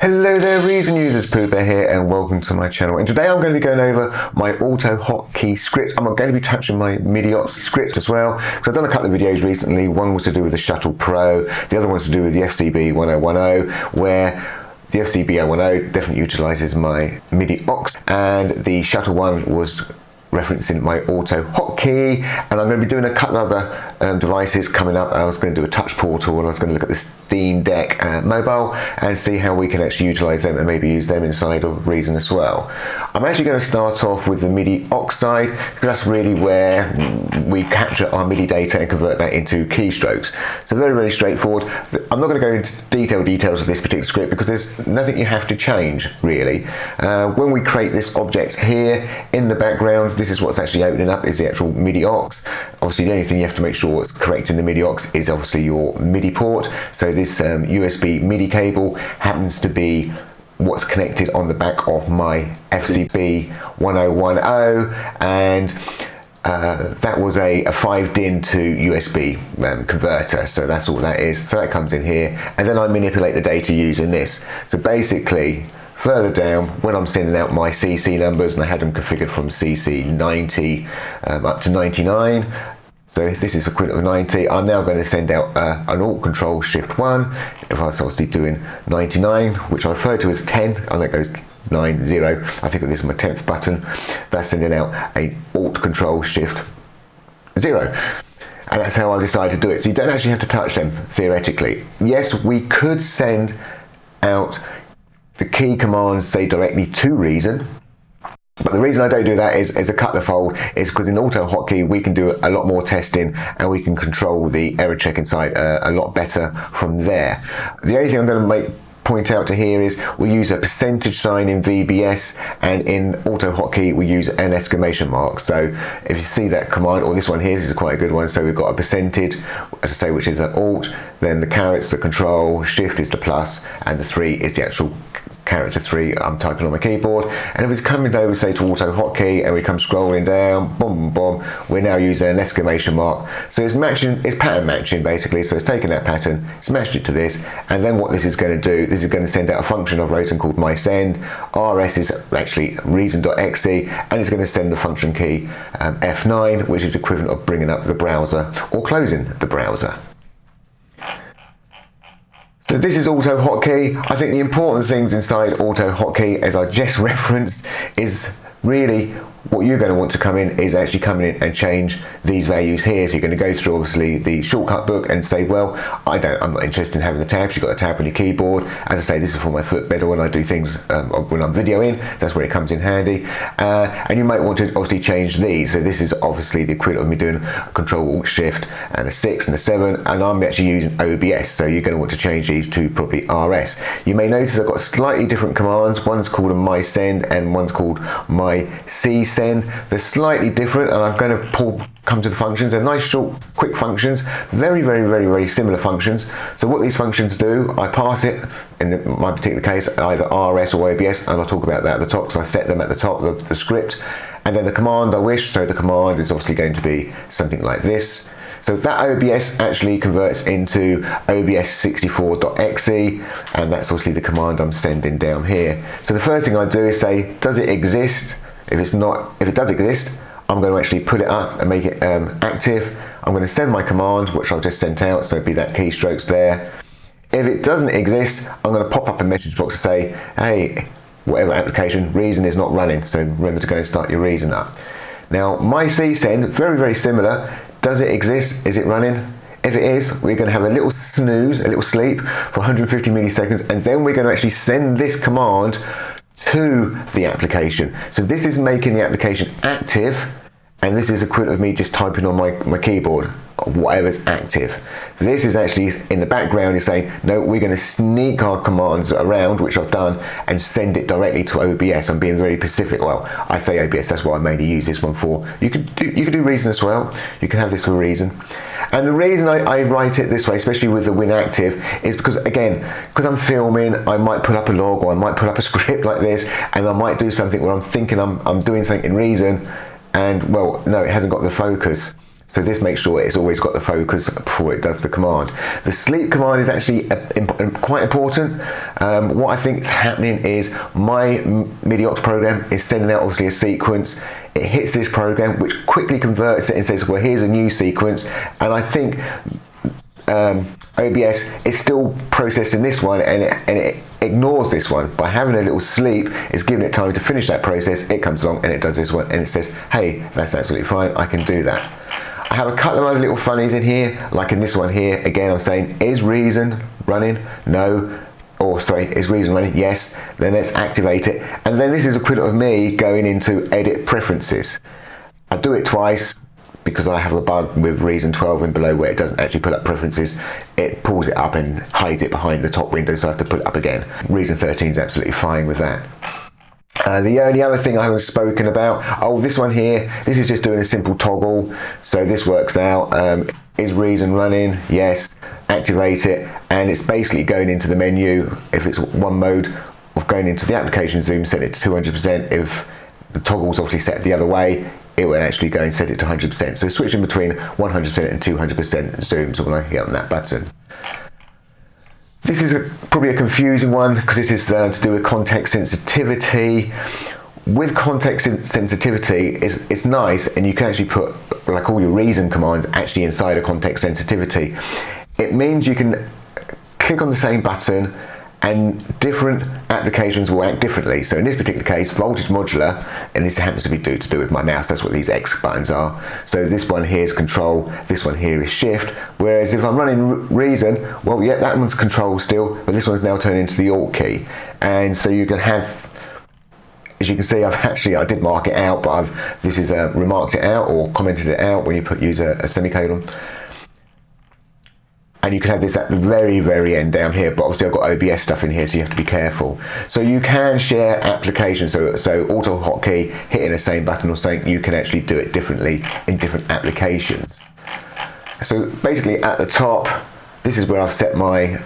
Hello there Reason users, PoohBear here and welcome to my channel. And today I'm going to be going over my AutoHotKey script. I'm going to be touching my MIDI-OX script as well, because I've done a couple of videos recently. One was to do with the ShuttlePro, the other one's to do with the FCB 1010, where the FCB 1010 definitely utilizes my MIDI-OX, and the Shuttle one was referencing my AutoHotKey, and I'm going to be doing a couple of other devices coming up. I was going to do a touch portal, and I was going to look at the Steam Deck mobile and see how we can actually utilize them and maybe use them inside of Reason as well. I'm actually going to start off with the MIDI-OX side, because that's really where we capture our MIDI data and convert that into keystrokes. So very, very straightforward. I'm not going to go into details of this particular script because there's nothing you have to change really. When we create this object here in the background, this is what's actually opening up, is the actual MIDI-OX. Obviously the only thing you have to make sure is correct in the MIDI-OX is obviously your MIDI port. So this USB MIDI cable happens to be what's connected on the back of my FCB 1010, and that was a 5-DIN to USB converter, so that's all that is. So that comes in here, and then I manipulate the data using this. So basically, further down, when I'm sending out my CC numbers, and I had them configured from CC 90 up to 99, so if this is equivalent of 90, I'm now going to send out an Alt Control Shift 1. If I was obviously doing 99, which I refer to as 10, and that goes 9, 0. I think of this as my 10th button. That's sending out a Alt Control Shift 0. And that's how I decided to do it. So you don't actually have to touch them, theoretically. Yes, we could send out the key commands, say, directly to Reason. But the reason I don't do that is a couple of fold, is because in AutoHotKey we can do a lot more testing and we can control the error check inside a lot better from there. The only thing I'm going to point out to here is we use a percentage sign in VBS, and in AutoHotKey we use an exclamation mark. So if you see that command, or this one here, this is quite a good one. So we've got a percentage, as I say, which is an Alt, then the caret's the Control, Shift is the plus, and the 3 is the actual character 3 I'm typing on my keyboard. And if it's coming over, say, to AutoHotKey, and we come scrolling down, boom, boom, we're now using an exclamation mark. So it's matching, it's pattern matching basically. So it's taking that pattern, it's matched it to this, and then what this is going to do, this is going to send out a function I've written called mySend. RS is actually reason.exe, and it's going to send the function key F9, which is equivalent of bringing up the browser or closing the browser. So this is AutoHotKey. I think the important things inside AutoHotKey, as I just referenced, is really what you're going to want to come in is actually coming in and change these values here. So you're going to go through obviously the shortcut book and say, well, I'm not interested in having the tabs. You've got a tab on your keyboard. As I say, this is for my footbed, or when I do things when I'm videoing, that's where it comes in handy. And you might want to obviously change these. So this is obviously the equivalent of me doing a Control Alt Shift and a 6 and a 7, and I'm actually using OBS. So you're going to want to change these to probably RS. You may notice I've got slightly different commands. One's called a mySend and one's called myCSend. They're slightly different, and I'm going to come to the functions. They're nice, short, quick functions, very, very, very, very similar functions. So what these functions do, I pass it, in my particular case, either RS or OBS, and I'll talk about that at the top, because I set them at the top of the script. And then the command I wish, so the command is obviously going to be something like this. So that OBS actually converts into obs64.exe, and that's obviously the command I'm sending down here. So the first thing I do is say, does it exist? If it does exist, I'm going to actually put it up and make it active. I'm going to send my command, which I've just sent out, so it'd be that keystrokes there. If it doesn't exist, I'm going to pop up a message box to say, hey, whatever application, Reason is not running, so remember to go and start your Reason up. Now, myCSend, very, very similar. Does it exist? Is it running? If it is, we're going to have a little snooze, a little sleep for 150 milliseconds, and then we're going to actually send this command to the application. So this is making the application active, and this is equivalent of me just typing on my keyboard of whatever's active. This is actually in the background is saying, no, we're going to sneak our commands around, which I've done, and send it directly to OBS. I'm being very specific. Well, I say OBS, that's what I mainly use this one for. You could do Reason as well. You can have this for Reason. And the reason I write it this way, especially with the Win Active, is because, again, because I'm filming, I might put up a log, or I might put up a script like this, and I might do something where I'm thinking I'm doing something in Reason, and, well, no, it hasn't got the focus. So this makes sure it's always got the focus before it does the command. The sleep command is actually quite important. What I think is happening is my MIDI-OX program is sending out obviously a sequence. It hits this program, which quickly converts it and says, well, here's a new sequence. And I think OBS is still processing this one, and it ignores this one. By having a little sleep, it's giving it time to finish that process. It comes along and it does this one, and it says, hey, that's absolutely fine, I can do that. I have a couple of other little funnies in here, like in this one here. Again, I'm saying, is Reason running? No. Or sorry, is Reason running? Yes. Then let's activate it. And then this is a quick of me going into edit preferences. I do it twice because I have a bug with Reason 12 and below where it doesn't actually pull up preferences. It pulls it up and hides it behind the top window, so I have to pull it up again. Reason 13 is absolutely fine with that. The only other thing I haven't spoken about, oh, this one here, this is just doing a simple toggle. So this works out. Is Reason running? Yes. Activate it, and it's basically going into the menu. If it's one mode of going into the application zoom, set it to 200%. If the toggle's obviously set the other way, it will actually go and set it to 100%. So switching between 100% and 200% zooms when I hit on that button. This is probably a confusing one because this is to do with context sensitivity. With context sensitivity, it's nice, and you can actually put like all your Reason commands actually inside a context sensitivity. It means you can click on the same button and different applications will act differently. So in this particular case, voltage modular, and this happens to be to do with my mouse, that's what these X buttons are. So this one here is control, this one here is shift, whereas if I'm running Reason, well, yeah, that one's control still, but this one's now turned into the Alt key. And so you can have, as you can see, I did mark it out, but this is remarked it out or commented it out when you use a semicolon. And you can have this at the very, very end down here, but obviously I've got OBS stuff in here, so you have to be careful. So you can share applications, so AutoHotKey, hitting the same button or something, you can actually do it differently in different applications. So basically at the top, this is where I've set my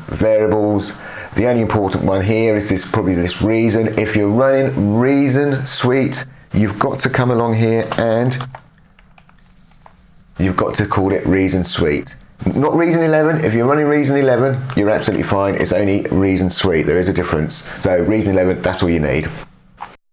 variables. The only important one here is probably this Reason. If you're running Reason Suite, you've got to come along here and you've got to call it Reason Suite. Not Reason 11. If you're running Reason 11, you're absolutely fine. It's only Reason Suite. There is a difference. So Reason 11, that's all you need.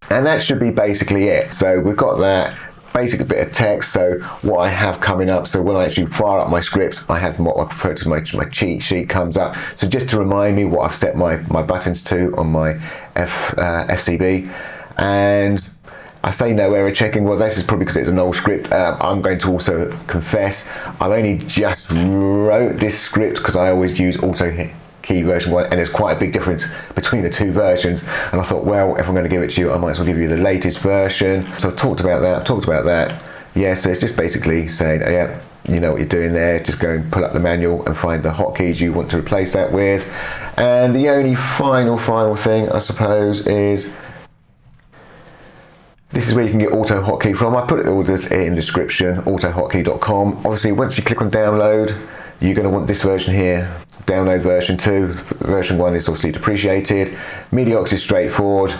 And that should be basically it. So we've got that basic bit of text. So what I have coming up, so when I actually fire up my scripts, I have what I refer to as my cheat sheet comes up. So just to remind me what I've set my buttons to on my FCB. And I say no error checking. Well, this is probably because it's an old script. I'm going to also confess, I only just wrote this script because I always use AutoHotKey version 1, and there's quite a big difference between the two versions. And I thought, well, if I'm going to give it to you, I might as well give you the latest version. So I've talked about that. Yeah, so it's just basically saying, yeah, you know what you're doing there. Just go and pull up the manual and find the hotkeys you want to replace that with. And the only final thing, I suppose, is this is where you can get AutoHotKey from. I put it all in the description, AutoHotKey.com. Obviously, once you click on download, you're going to want this version here. Download version 2. Version 1 is obviously depreciated. MIDI-OX is straightforward.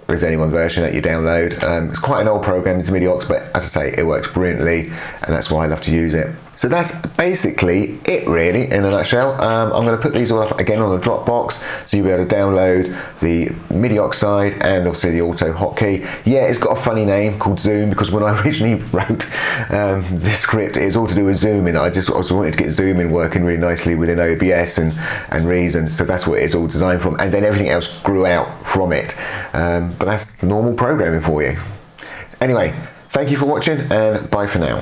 There's only one version that you download. It's quite an old program, it's MIDI-OX, but as I say, it works brilliantly, and that's why I love to use it. So that's basically it really in a nutshell. I'm going to put these all up again on the Dropbox, so you'll be able to download the MIDI-OX side and obviously the AutoHotKey. Yeah, it's got a funny name called Zoom, because when I originally wrote this script, it's all to do with zooming. I just wanted to get zooming working really nicely within OBS and Reason, so that's what it's all designed from, and then everything else grew out from it. But that's normal programming for you. Anyway, thank you for watching, and bye for now.